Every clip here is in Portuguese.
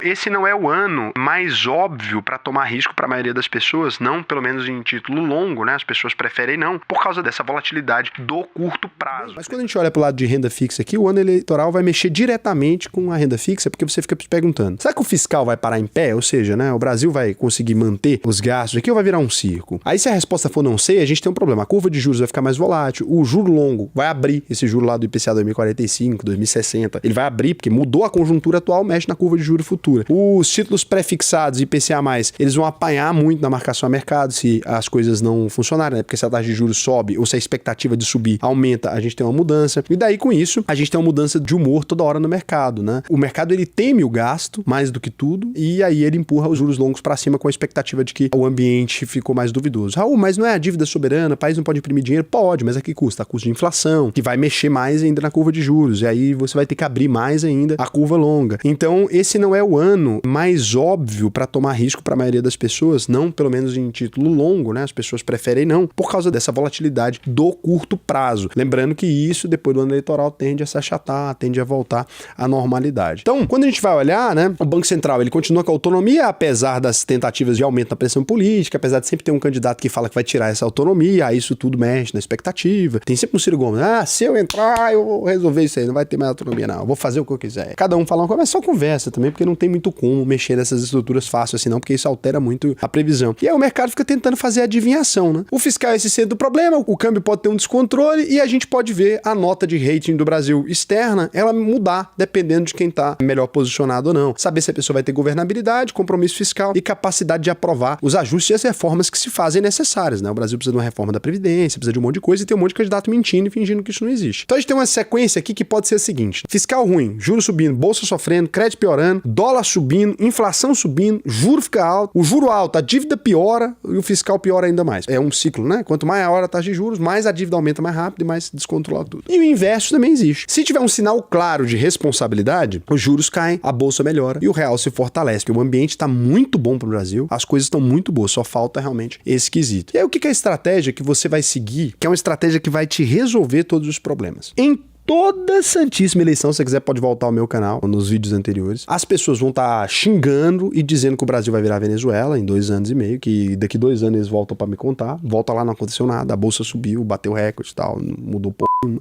Esse não é o ano mais óbvio para tomar risco para a maioria das pessoas, não pelo menos em título longo, né? As pessoas preferem não, por causa dessa volatilidade do curto prazo. Mas quando a gente olha pro lado de renda fixa aqui, o ano eleitoral vai mexer diretamente com a renda fixa, porque você fica se perguntando, será que o fiscal vai parar em pé? Ou seja, né, o Brasil vai conseguir manter os gastos aqui ou vai virar um circo? Aí se a resposta for não sei, a gente tem um problema. A curva de juros vai ficar mais volátil, o juro longo vai abrir, esse juro lá do IPCA 2045, 2060, ele vai abrir porque mudou a conjuntura atual, mexe na curva de juros futura. Os títulos pré-fixados IPCA+, eles vão apanhar muito na marcação a mercado se as coisas não funcionarem, né? Porque se a taxa de juros sobe ou se a expectativa de subir aumenta, a gente tem uma mudança. E daí com isso, a gente tem uma mudança de humor toda hora no mercado, né? O mercado ele teme o gasto mais do que tudo e aí ele empurra os juros longos para cima com a expectativa de que o ambiente ficou mais duvidoso. Raul, mas não é a dívida soberana, o país não pode imprimir dinheiro? Pode, mas a que custa? A custo de inflação, que vai mexer mais ainda na curva de juros e aí você vai ter que abrir mais ainda a curva longa. Então esse não é o ano mais óbvio para tomar risco para a maioria das pessoas, não pelo menos em título longo, né? As pessoas preferem não, por causa dessa volatilidade do curto prazo. Lembrando que isso, depois do ano eleitoral, tende a se achatar, tende a voltar à normalidade. Então, quando a gente vai olhar, né, o Banco Central, ele continua com a autonomia, apesar das tentativas de aumento na pressão política, apesar de sempre ter um candidato que fala que vai tirar essa autonomia, aí isso tudo mexe na expectativa. Tem sempre um Ciro Gomes, se eu entrar, eu vou resolver isso aí, não vai ter mais autonomia não, eu vou fazer o que eu quiser. Cada um fala uma coisa, mas só conversa também, porque não tem muito como mexer nessas estruturas fácil assim não, porque isso altera muito a previsão. E aí o mercado fica tentando fazer adivinhação, né? O fiscal é esse centro do problema, o câmbio pode ter um descontrole e a gente pode ver a nota de rating do Brasil externa, ela mudar dependendo de quem tá melhor posicionado ou não. Saber se a pessoa vai ter governabilidade, compromisso fiscal e capacidade de aprovar os ajustes e as reformas que se fazem necessárias, né? O Brasil precisa de uma reforma da Previdência, precisa de um monte de coisa e tem um monte de candidato mentindo e fingindo que isso não existe. Então a gente tem uma sequência aqui que pode ser a seguinte: fiscal ruim, juros subindo, bolsa sofrendo, crédito piorando, dólar subindo, inflação subindo, juro fica alto, o juro alto, a dívida piora e o fiscal piora ainda mais. É um ciclo, né? Quanto maior a taxa de juros, mais a dívida aumenta mais rápido e mais descontrola tudo. E o inverso também existe. Se tiver um sinal claro de responsabilidade, os juros caem, a bolsa melhora e o real se fortalece, porque o ambiente está muito bom para o Brasil, as coisas estão muito boas, só falta realmente esse quesito. E aí o que é a estratégia que você vai seguir, que é uma estratégia que vai te resolver todos os problemas? Em toda santíssima eleição, se você quiser pode voltar ao meu canal, nos vídeos anteriores, as pessoas vão estar xingando e dizendo que o Brasil vai virar Venezuela em 2 anos e meio, que daqui 2 anos eles voltam pra me contar, volta lá, não aconteceu nada, a bolsa subiu, bateu recorde e tal, mudou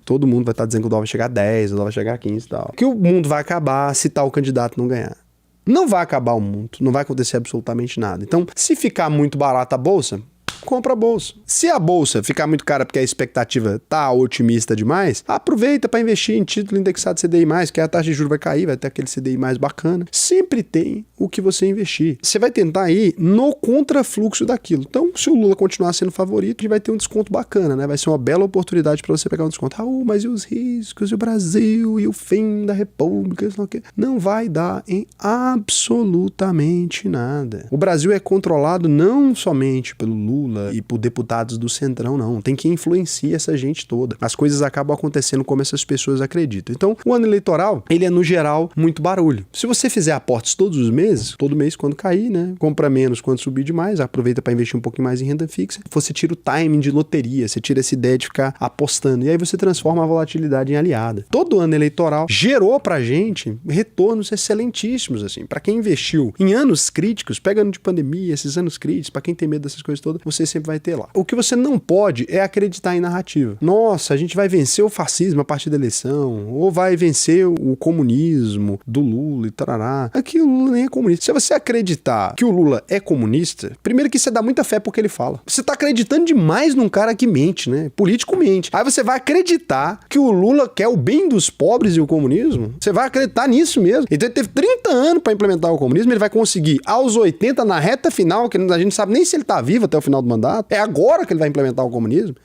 todo mundo vai estar dizendo que o dólar vai chegar a 10, o dólar vai chegar a 15 e tal. Que o mundo vai acabar se tal candidato não ganhar. Não vai acabar o mundo, não vai acontecer absolutamente nada. Então, se ficar muito barata a bolsa, compra a bolsa. Se a bolsa ficar muito cara porque a expectativa tá otimista demais, aproveita para investir em título indexado CDI+, que a taxa de juros vai cair, vai ter aquele CDI mais bacana. Sempre tem o que você investir. Você vai tentar ir no contrafluxo daquilo. Então, se o Lula continuar sendo favorito, a gente vai ter um desconto bacana, né? Vai ser uma bela oportunidade para você pegar um desconto. Raul, mas e os riscos, e o Brasil, e o fim da República, não vai dar em absolutamente nada. O Brasil é controlado não somente pelo Lula e por deputados do Centrão, não. Tem quem influencia essa gente toda. As coisas acabam acontecendo como essas pessoas acreditam. Então, o ano eleitoral, ele é, no geral, muito barulho. Se você fizer aportes todos os meses, todo mês quando cair, né? Compra menos quando subir demais, aproveita para investir um pouquinho mais em renda fixa. Você tira o timing de loteria, você tira essa ideia de ficar apostando. E aí você transforma a volatilidade em aliada. Todo ano eleitoral gerou pra gente retornos excelentíssimos, assim. Para quem investiu em anos críticos, pega ano de pandemia, esses anos críticos, para quem tem medo dessas coisas todas, você sempre vai ter lá. O que você não pode é acreditar em narrativa. Nossa, a gente vai vencer o fascismo a partir da eleição, ou vai vencer o comunismo do Lula e tarará. Aqui o Lula nem é comunista. Se você acreditar que o Lula é comunista, primeiro que você dá muita fé porque ele fala. Você tá acreditando demais num cara que mente, né? Político mente. Aí você vai acreditar que o Lula quer o bem dos pobres e o comunismo? Você vai acreditar nisso mesmo. Então ele teve 30 anos para implementar o comunismo, ele vai conseguir aos 80, na reta final, que a gente não sabe nem se ele tá vivo até o final do mandato. É agora que ele vai implementar o comunismo.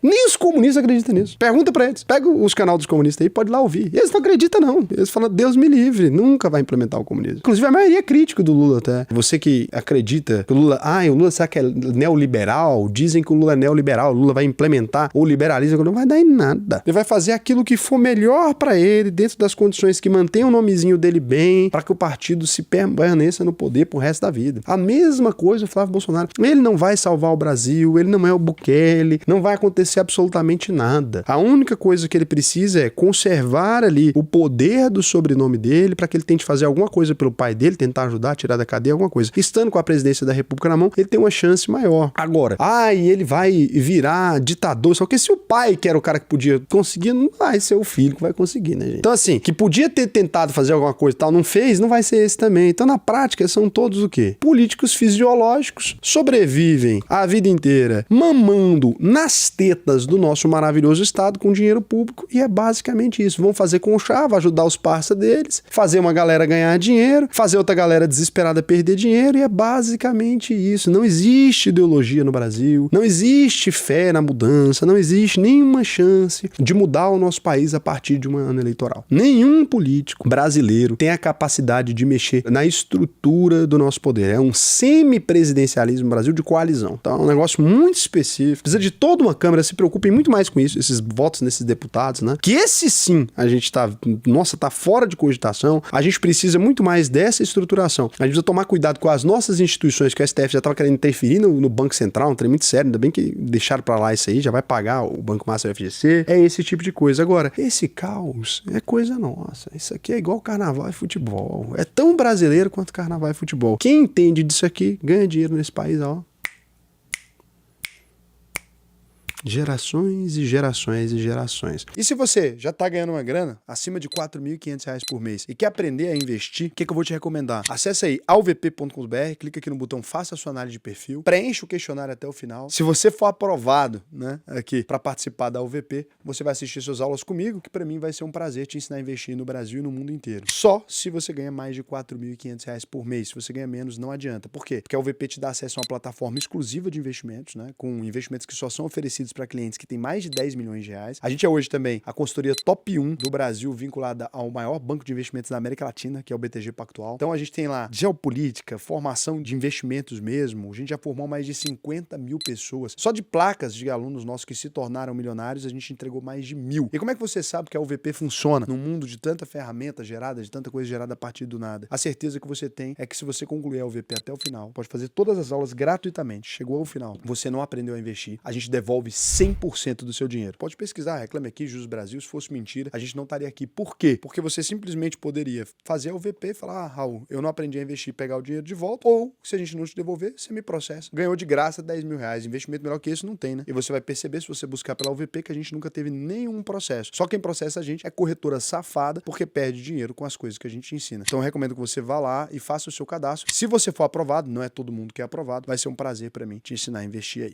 Nem os comunistas acreditam nisso. Pergunta pra eles. Pega os canais dos comunistas aí, pode ir lá ouvir. E eles não acreditam, não. Eles falam, Deus me livre, nunca vai implementar o comunismo. Inclusive, a maioria é crítica do Lula até. Você que acredita que o Lula... o Lula sabe que é neoliberal? Dizem que o Lula é neoliberal. O Lula vai implementar o liberalismo. Não vai dar em nada. Ele vai fazer aquilo que for melhor pra ele, dentro das condições que mantenham o nomezinho dele bem, pra que o partido se permaneça no poder pro resto da vida. A mesma coisa o Flávio Bolsonaro. Ele não vai salvar o Brasil, ele não é o Bukele, não vai acontecer ser absolutamente nada. A única coisa que ele precisa é conservar ali o poder do sobrenome dele para que ele tente fazer alguma coisa pelo pai dele, tentar ajudar, tirar da cadeia alguma coisa. Estando com a presidência da República na mão, ele tem uma chance maior. Agora, e ele vai virar ditador, só que se o pai, que era o cara que podia conseguir, não vai ser o filho que vai conseguir, né, gente? Então, assim, que podia ter tentado fazer alguma coisa e tal, não fez, não vai ser esse também. Então, na prática, são todos o quê? Políticos fisiológicos, sobrevivem a vida inteira mamando nas tetas do nosso maravilhoso Estado com dinheiro público, e é basicamente isso. Vão fazer conchava, ajudar os parça deles, fazer uma galera ganhar dinheiro, fazer outra galera desesperada perder dinheiro, e é basicamente isso. Não existe ideologia no Brasil, não existe fé na mudança, não existe nenhuma chance de mudar o nosso país a partir de um ano eleitoral. Nenhum político brasileiro tem a capacidade de mexer na estrutura do nosso poder. É um semi-presidencialismo no Brasil de coalizão. Então é um negócio muito específico. Precisa de toda uma Câmara, se preocupem muito mais com isso, esses votos nesses deputados, né? Que esse sim, a gente tá fora de cogitação. A gente precisa muito mais dessa estruturação. A gente precisa tomar cuidado com as nossas instituições, que o STF já estava querendo interferir no Banco Central, um trem muito sério, ainda bem que deixaram pra lá isso aí, já vai pagar o Banco Master do FGC. É esse tipo de coisa. Agora, esse caos é coisa nossa. Isso aqui é igual carnaval e futebol. É tão brasileiro quanto carnaval e futebol. Quem entende disso aqui ganha dinheiro nesse país, ó. Gerações e gerações e gerações. E se você já tá ganhando uma grana acima de R$4.500 por mês e quer aprender a investir, o que eu vou te recomendar? Acesse aí alvp.com.br, clica aqui no botão Faça a sua análise de perfil, preenche o questionário até o final. Se você for aprovado, né, aqui para participar da UVP, você vai assistir suas aulas comigo, que para mim vai ser um prazer te ensinar a investir no Brasil e no mundo inteiro. Só se você ganha mais de R$4.500 por mês. Se você ganha menos, não adianta. Por quê? Porque a UVP te dá acesso a uma plataforma exclusiva de investimentos, né, com investimentos que só são oferecidos para clientes que têm mais de 10 milhões de reais. A gente é hoje também a consultoria top 1 do Brasil, vinculada ao maior banco de investimentos da América Latina, que é o BTG Pactual. Então a gente tem lá geopolítica, formação de investimentos mesmo. A gente já formou mais de 50 mil pessoas. Só de placas de alunos nossos que se tornaram milionários, a gente entregou mais de 1.000. E como é que você sabe que a UVP funciona num mundo de tanta ferramenta gerada, de tanta coisa gerada a partir do nada? A certeza que você tem é que se você concluir a UVP até o final, pode fazer todas as aulas gratuitamente. Chegou ao final, você não aprendeu a investir, a gente devolve 100% do seu dinheiro. Pode pesquisar, Reclame Aqui, Juros Brasil, se fosse mentira, a gente não estaria aqui. Por quê? Porque você simplesmente poderia fazer a UVP e falar, Raul, eu não aprendi a investir e pegar o dinheiro de volta, ou, se a gente não te devolver, você me processa. Ganhou de graça 10 mil reais. Investimento melhor que isso não tem, né? E você vai perceber, se você buscar pela UVP, que a gente nunca teve nenhum processo. Só quem processa a gente é corretora safada, porque perde dinheiro com as coisas que a gente ensina. Então eu recomendo que você vá lá e faça o seu cadastro. Se você for aprovado, não é todo mundo que é aprovado, vai ser um prazer para mim te ensinar a investir aí.